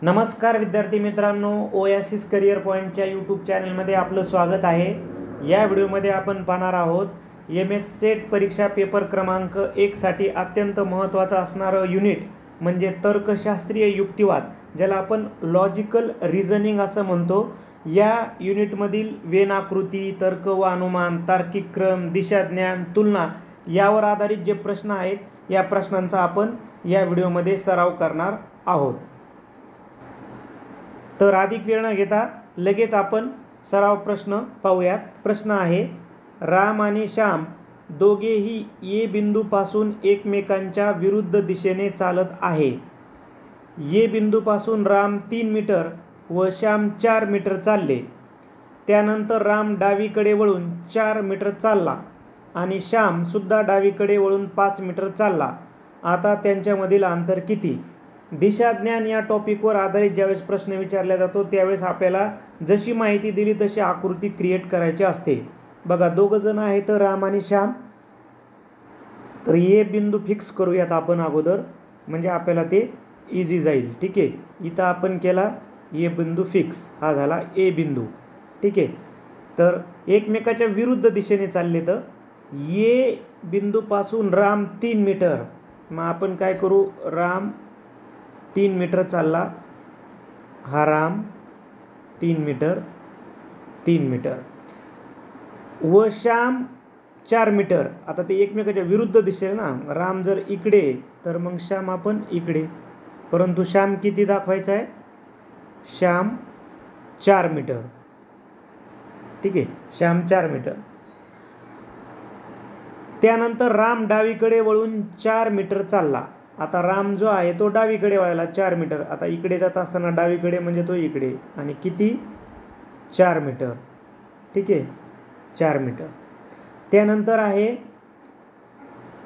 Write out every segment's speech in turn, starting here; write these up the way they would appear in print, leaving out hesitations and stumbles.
नमस्कार विद्यार्थी मित्रांनो, ओएसिस करिअर पॉईंटच्या यूट्यूब चॅनलमध्ये आपलं स्वागत आहे। या व्हिडिओमध्ये आपण पाहणार आहोत एमएच सेट परीक्षा पेपर क्रमांक 1 साठी अत्यंत महत्त्वाचं असणारं युनिट म्हणजे तर्कशास्त्रीय युक्तिवाद, ज्याला आपण लॉजिकल रिझनिंग असं म्हणतो। या युनिटमधील वेन आकृती, तर्क व अनुमान, तार्किक क्रम, दिशाज्ञान, तुलना यावर आधारित जे प्रश्न आहेत, या प्रश्नांचा आपण या व्हिडिओमध्ये सराव करणार आहोत। तर अधिक वेळ न घेता लगेच आपण सराव प्रश्न पाहूयात। प्रश्न आहे, राम आणि श्याम दोघेही ए बिंदूपासून एकमेकांच्या विरुद्ध दिशेने चालत आहे। ए बिंदूपासून राम 3 मीटर व श्याम 4 मीटर चालले। त्यानंतर राम डावीकडे वळून 4 मीटर चालला आणि श्याम सुद्धा डावीकडे वळून 5 मीटर चालला। आता त्यांच्यामधील अंतर किती? दिशाज्ञान या टॉपिकवर आधारित ज्यावेळेस प्रश्न विचारला जातो त्यावेळेस आपल्याला जशी माहिती दिली तशी आकृती क्रिएट करायची असते। बघा, दोघं जण आहेत राम आणि श्याम। तर ए बिंदू फिक्स करूयात आपण अगोदर, म्हणजे आपल्याला ते इझी जाईल। ठीक आहे, इथं आपण केला ए बिंदू फिक्स, हा झाला ए बिंदू। ठीक आहे, तर एकमेकाच्या विरुद्ध दिशेने चालले। तर ए बिंदूपासून राम 3 मीटर, मग आपण काय करू, राम 3 मीटर चालला, हा राम 3 मीटर व श्याम 4 मीटर। आता ते एकमेकाच्या विरुद्ध दिशेने ना, राम जर इकडे तर मग श्याम आपण इकडे, परंतु श्याम किती दाखवायचा आहे, श्याम 4 मीटर। ठीक आहे, श्याम 4 मीटर। त्यानंतर राम डावीकडे वळून 4 मीटर चालला। आता राम जो आहे तो डावीकडे वळाला 4 मीटर। आता इकडे जात असताना डावीकडे म्हणजे तो इकडे, आणि किती, 4 मीटर। ठीक आहे, 4 मीटर। त्यानंतर आहे,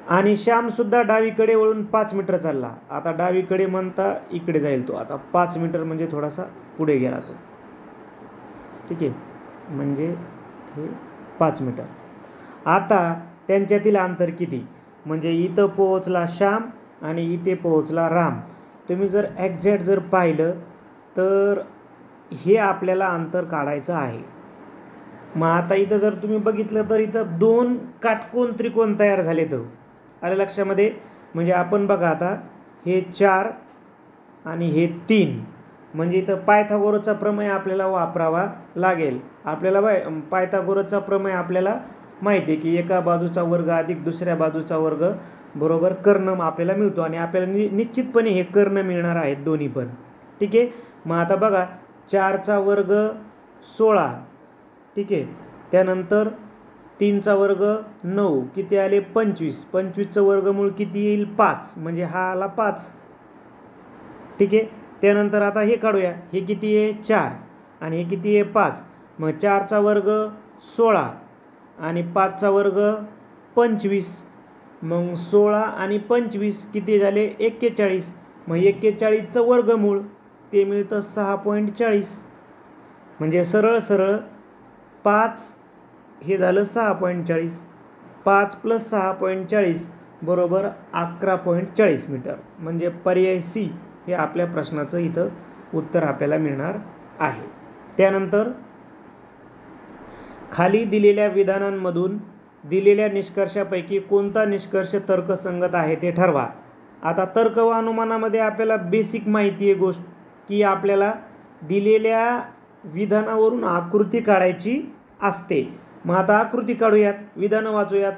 आणि श्याम सुद्धा डावीकडे वळून 5 मीटर चालला। आता डावीकडे म्हणता इकडे जाईल तो, आता 5 मीटर म्हणजे थोडासा पुढे गेला तो। ठीक आहे, म्हणजे हे 5 मीटर। आता त्यांच्यातील अंतर किती, म्हणजे इथं पोहोचला श्याम आणि इथे पोहोचला राम। तुम्ही जर एक्झॅक्ट जर पाहिलं तर हे आपल्याला अंतर काढायचं आहे। मग आता इथं जर तुम्ही बघितलं तर इथं 2 काटकोन त्रिकोण तयार झाले। तर आलं लक्षामध्ये, म्हणजे आपण बघा आता हे 4 आणि हे 3, म्हणजे इथं पायथागोरसचा प्रमेय आपल्याला वापरावा लागेल। आपल्याला पायथागोरसचा प्रमेय आपल्याला माहिती आहे की एका बाजूचा वर्ग अधिक दुसऱ्या बाजूचा वर्ग बरोबर कर्ण आपल्याला मिळतो, आणि आपल्याला निश्चितपणे हे कर्ण मिळणार आहेत दोन्ही पण। ठीक आहे, मग आता बघा, 4चा वर्ग 16। ठीक आहे, त्यानंतर 3चा वर्ग 9, किती आले, 25। 25चं वर्गमूळ किती येईल, 5, म्हणजे हा आला 5। ठीक आहे, त्यानंतर आता हे काढूया, हे किती आहे, 4 आणि हे किती आहे, 5। मग 4चा वर्ग 16 आणि 5चा वर्ग 25, मग 16 आणि 25 किती झाले, 41। मग 41चं वर्गमूळ ते मिळतं 6.40, म्हणजे सरळ सरळ 5 हे झालं 6.40, 5 + 6.40 बरोबर 11.40 मीटर, म्हणजे पर्याय सी हे आपल्या प्रश्नाचं इथं उत्तर आपल्याला मिळणार आहे। त्यानंतर खाली दिलेल्या विधानांमधून दिलेल्या निष्कर्षापैकी कोणता निष्कर्ष तर्कसंगत आहे ते ठरवा। आता तर्क व अनुमानामध्ये आपल्याला बेसिक माहिती आहे गोष्ट की आपल्याला दिलेल्या विधानावरून आकृती काढायची असते। मग आता आकृती काढूयात, विधानं वाचूयात।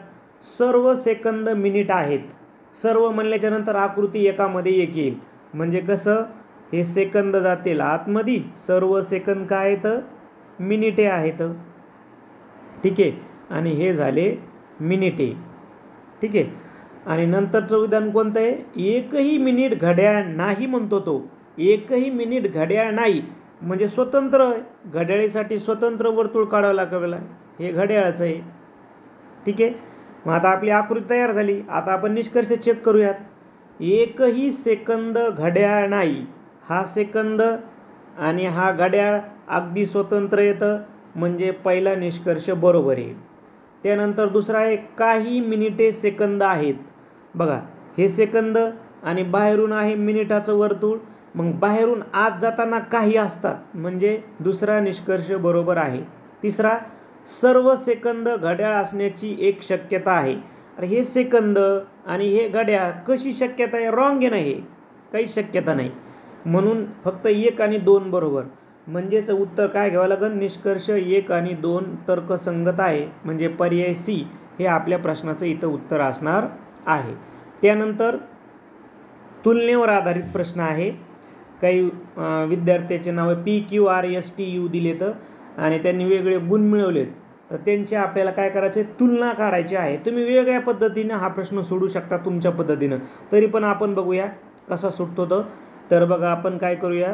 सर्व सेकंद मिनिट आहेत। सर्व म्हणल्याच्या नंतर आकृती एकामध्ये एक येईल, म्हणजे कसं, हे सेकंद जातील आतमध्ये, सर्व सेकंद काय आहेत, मिनिटे आहेत। ठीक आहे, आणि हे झाले मिनिटे। ठीक आहे, आणि नंतरचं विधान कोणतं आहे, एकही मिनिट घड्याळ नाही म्हणतो तो। एकही मिनिट घड्याळ नाही म्हणजे स्वतंत्र, घड्याळीसाठी स्वतंत्र वर्तुळ काढावं लागेल, हे घड्याळाचं आहे। ठीक आहे, मग आता आपली आकृती तयार झाली। आता आपण निष्कर्ष चेक करूयात। एकही सेकंद घड्याळ नाही, हा सेकंद आणि हा घड्याळ अगदी स्वतंत्र येतं, म्हणजे पहिला निष्कर्ष बरोबर आहे। त्यानंतर दुसरा आहे, काही मिनिटे सेकंद आहेत। बघा, हे सेकंद आणि बाहेरून आहे मिनिटाचं वर्तुळ, मग बाहेरून आत जाताना काही असतात म्हणजे दुसरा निष्कर्ष बरोबर आहे. तिसरा, सर्व सेकंद घड्याळ असण्याची एक शक्यता आहे. अरे हे सेकंद आणि हे घड्याळ कशी शक्यता आहे? रॉंग आहे ना, हे काहीच शक्यता नाही. म्हणून फक्त 1 आणि 2 बरोबर. म्हणजेच उत्तर काय घ्यावं लागेल? निष्कर्ष 1 आणि 2 तर्कसंगत आहे. म्हणजे पर्याय सी हे आपल्या प्रश्नाचं इथं उत्तर असणार आहे. त्यानंतर तुलनेवर आधारित प्रश्न आहे. काही विद्यार्थ्याचे नावं PQRSTU दिलेत आणि त्यांनी वेगळे गुण मिळवलेत. तर त्यांचे आपल्याला काय करायचे? तुलना काढायची आहे. तुम्ही वेगळ्या पद्धतीनं हा प्रश्न सोडू शकता तुमच्या पद्धतीनं. तरी पण आपण बघूया कसा सुटतो. तर बघा आपण काय करूया.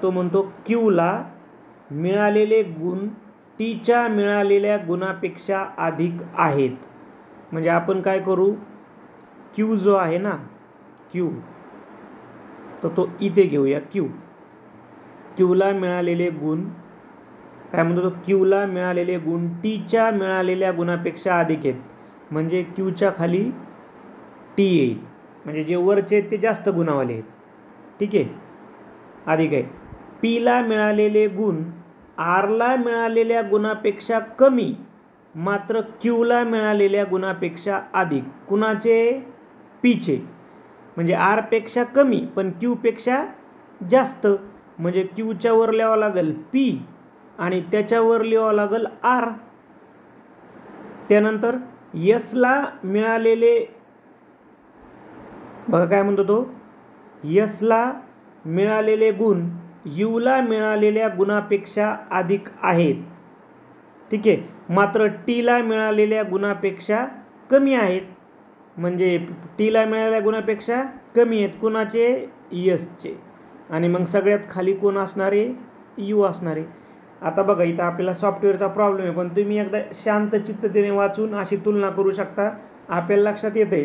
तो म्हणतो क्यूला मिळालेले गुण टीच्या मिळालेल्या गुणापेक्षा अधिक आहेत. म्हणजे आपण काय करू? क्यू जो आहे ना, क्यू, तर तो इथे घेऊया. क्यूला मिळालेले गुण काय म्हणतो? तो क्यूला मिळालेले गुण टीच्या मिळालेल्या गुणापेक्षा अधिक आहेत. म्हणजे क्यूच्या खाली टी येईल. म्हणजे जे वरचे आहेत ते जास्त गुणावाले आहेत. ठीक आहे, अधिक आहे. पीला मिळालेले गुण आरला मिळालेल्या गुणापेक्षा कमी, मात्र क्यूला मिळालेल्या गुणापेक्षा अधिक. कुणाचे? पीचे. म्हणजे आरपेक्षा कमी पण क्यूपेक्षा जास्त. म्हणजे क्यूच्या वर लिहावं लागेल पी आणि त्याच्यावर लिहावं लागेल आर. त्यानंतर यसला मिळालेले बघा काय म्हणतो तो, यसला मिळालेले गुण यूला मिळालेल्या गुणापेक्षा अधिक आहेत. ठीक आहे, मात्र टीला मिळालेल्या गुणापेक्षा कमी आहेत. म्हणजे टीला मिळालेल्या गुणापेक्षा कमी आहेत. कुणाचे? यसचे. आणि मग सगळ्यात खाली कोण असणारे? यू असणारे. आता बघा इथं आपल्याला सॉफ्टवेअरचा प्रॉब्लेम आहे, पण तुम्ही एकदा शांत चित्ततेने वाचून अशी तुलना करू शकता. आपल्याला लक्षात येते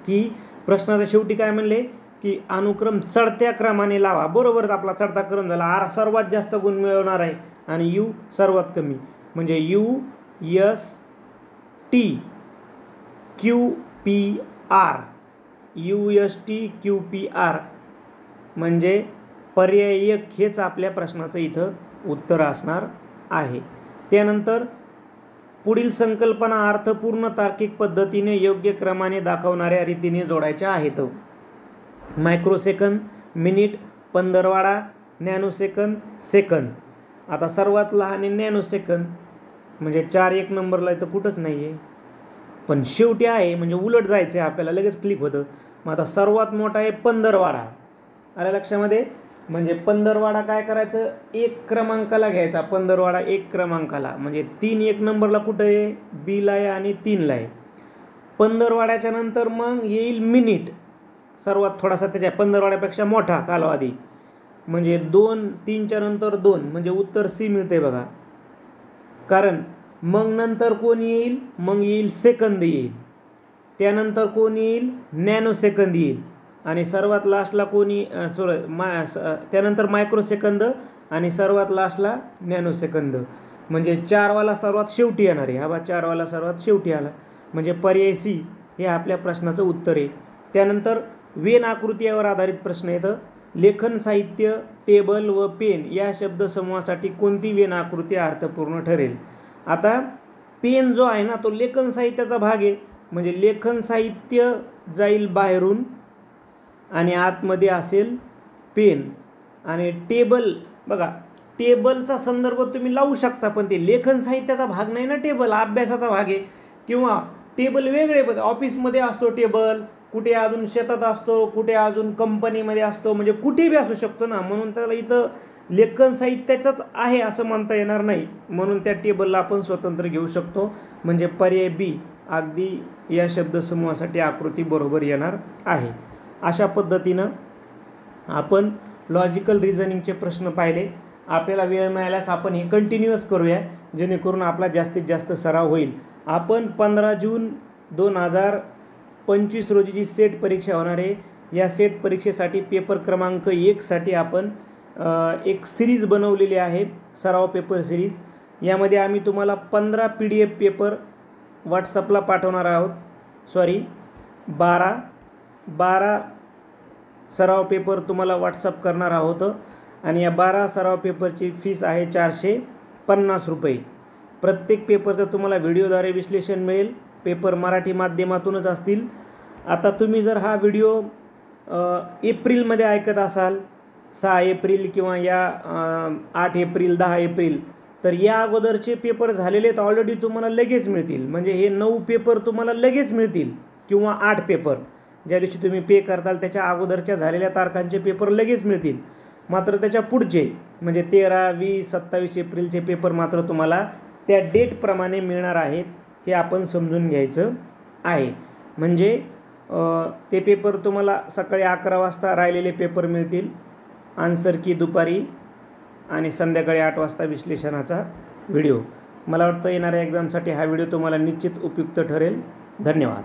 की प्रश्नाच्या शेवटी काय म्हणले की अनुक्रम चढत्या क्रमाने लावा. बरोबरच आपला चढता क्रम झाला. आर सर्वात जास्त गुण मिळवणार आहे आणि यू सर्वात कमी. म्हणजे U S T Q P R, U S T Q P R. म्हणजे पर्याय 1 हेच आपल्या प्रश्नाचं इथं उत्तर असणार आहे. त्यानंतर पुढील संकल्पना अर्थपूर्ण तार्किक पद्धतीने योग्य क्रमाने दाखवणाऱ्या रीतीने जोडायच्या आहेत. मायक्रोसेकंद, मिनिट, पंधरवाडा, नॅनोसेकंद, सेकंद. आता सर्वात लहान आहे नॅनोसेकंद. म्हणजे 4 1 नंबरला इथं कुठंच नाही आहे, पण शेवटी आहे म्हणजे उलट जायचं आहे आपल्याला, लगेच क्लिक होतं. मग आता सर्वात मोठा आहे पंधरवाडा. आल्या लक्षामध्ये? म्हणजे पंधरवाडा काय करायचं? 1 क्रमांकाला घ्यायचा. पंधरवाडा 1 क्रमांकाला. म्हणजे 3 1 नंबरला कुठं आहे? बीला आहे आणि 3ला आहे. पंधरवाड्याच्या नंतर मग येईल मिनिट, सर्वात थोडासा त्याच्या पंधरवाड्यापेक्षा मोठा कालावधी. म्हणजे 2 3च्या नंतर 2 म्हणजे उत्तर सी मिळते बघा. कारण मग नंतर कोण येईल? मग येईल सेकंद येईल. त्यानंतर कोण येईल? नॅनो सेकंद येईल. आणि सर्वात लास्टला कोणी त्यानंतर मायक्रोसेकंद आणि सर्वात लास्टला नॅनो सेकंद. म्हणजे 4 वाला सर्वात शेवटी येणार आहे. हा बा 4 वाला सर्वात शेवटी आला. म्हणजे पर्याय सी हे आपल्या प्रश्नाचं उत्तर आहे. त्यानंतर वेन आकृतीवर आधारित प्रश्न येतं. लेखन साहित्य, टेबल व पेन या शब्दसमूहासाठी कोणती वेन आकृती अर्थपूर्ण ठरेल? आता पेन जो आहे ना तो लेखन साहित्याचा भाग आहे. म्हणजे लेखन साहित्य जाईल बाहेरून आणि आतमध्ये असेल पेन. आणि टेबल बघा, टेबलचा संदर्भ तुम्ही लावू शकता पण ते लेखन साहित्याचा भाग नाही ना. टेबल अभ्यासाचा भाग आहे. किंवा टेबल वेगळे, ऑफिसमध्ये असतो टेबल, कुठे अजून शेतात असतो, कुठे अजून कंपनीमध्ये असतो, म्हणजे कुठे बी असू शकतो ना. म्हणून त्याला इथं लेखन साहित्याचाच आहे असं म्हणता येणार नाही. म्हणून त्या टेबलला आपण स्वतंत्र घेऊ शकतो. म्हणजे पर्याय बी अगदी या शब्दसमूहासाठी आकृती बरोबर येणार आहे. अशा पद्धतीनं आपण लॉजिकल रिझनिंगचे प्रश्न पाहिले. आपल्याला वेळ मिळाल्यास आपण हे कंटिन्यूअस करूया जेणेकरून आपला जास्तीत जास्त सराव होईल. आपण 15 जून 2025 रोजी जी सेट परीक्षा होणार आहे, या सेट परीक्षेसाठी पेपर क्रमांक 1 साठी आपण एक सिरीज बनवलेली आहे, सराव पेपर सिरीज. यामध्ये आम्ही तुम्हाला 15 PDF पेपर व्हॉट्सअपला पाठवणार आहोत. 12 सराव पेपर तुम्हाला व्हॉट्सअप करणार आहोत आणि या 12 सराव पेपरची फीस आहे 450 रुपये. प्रत्येक पेपरचं तुम्हाला व्हिडिओद्वारे विश्लेषण मिळेल. पेपर मराठी माध्यमातूनच असतील. आता तुम्ही जर हा व्हिडिओ एप्रिलमध्ये ऐकत असाल 6 एप्रिल किंवा या 8 एप्रिल 10 एप्रिल तर या अगोदरचे पेपर झालेले तर ऑलरेडी तुम्हाला लगेच मिळतील. म्हणजे हे 9 पेपर तुम्हाला लगेच मिळतील किंवा 8 पेपर ज्या दिवशी तुम्ही पे करताल त्याच्या अगोदरच्या झालेल्या तारखांचे पेपर लगेच मिळतील. मात्र त्याच्या पुढचे म्हणजे 13, 20, 27 एप्रिलचे पेपर मात्र तुम्हाला त्या डेटप्रमाणे मिळणार आहेत. हे आपण समजून घ्यायचं आहे. म्हणजे ते पेपर तुम्हाला सकाळी 11 वाजता राहिलेले पेपर मिळतील. आन्सर की दुपारी आणि संध्याकाळी 8 वाजता विश्लेषणाचा व्हिडिओ. मला वाटतं येणाऱ्या एक्झामसाठी हा व्हिडिओ तुम्हाला निश्चित उपयुक्त ठरेल. धन्यवाद.